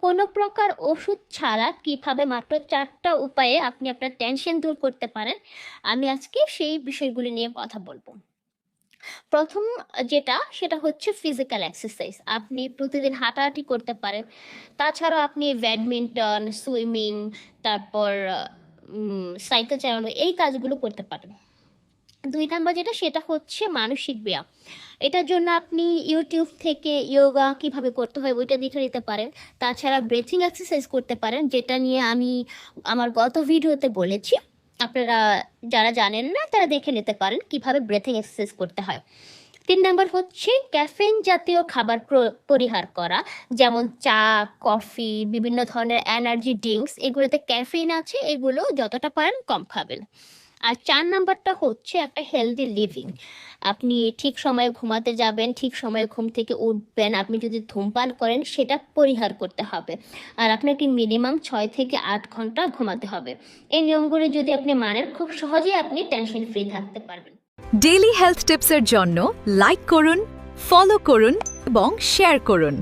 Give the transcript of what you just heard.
কোনো প্রকার ওষুধ ছাড়া কিভাবে মাত্র 4টা উপায়ে আপনি আপনার টেনশন দূর করতে পারেন, আমি আজকে সেই বিষয়গুলি নিয়ে কথা বলব। প্রথম যেটা সেটা হচ্ছে ফিজিক্যাল এক্সারসাইজ। আপনি প্রতিদিন হাঁটাহাঁটি করতে পারেন। তাছাড়াও আপনি ব্যাডমিন্টন, সুইমিং, তারপর সাইকেল চালানো এই কাজগুলো করতে পারেন। ২ নাম্বার যেটা সেটা হচ্ছে মানসিক ব্যায়াম। এটার জন্য আপনি ইউটিউব থেকে ইয়োগা কিভাবে করতে হয় ওইটা দেখে নিতে পারেন। তাছাড়া ব্রিথিং এক্সারসাইজ করতে পারেন, যেটা নিয়ে আমি আমার গত ভিডিওতে বলেছি। আপনারা যারা জানেন না তারা দেখে নিতে পারেন কিভাবে ব্রিথিং এক্সারসাইজ করতে হয়। ৩ নাম্বার হচ্ছে ক্যাফেইন জাতীয় খাবার পরিহার করা। যেমন চা, কফি, বিভিন্ন ধরনের এনার্জি ড্রিংকস এগুলোতে ক্যাফেইন আছে, এগুলো যতটা পারেন কম খাবেন। আর ৪ নাম্বারটা হচ্ছে একটা হেলদি লিভিং। আপনি ঠিক সময়ে ঘুমাতে যাবেন, ঠিক সময়ে ঘুম থেকে উঠবেন। আপনি যদি ধূমপান করেন সেটা পরিহার করতে হবে। আর আপনাকে মিনিমাম ৬ থেকে ৮ ঘন্টা ঘুমাতে হবে। এই নিয়মগুলো যদি আপনি মানেন, খুব সহজেই আপনি টেনশন ফ্রি থাকতে পারবেন। ডেইলি হেলথ টিপসের জন্য লাইক করুন, ফলো করুন এবং শেয়ার করুন।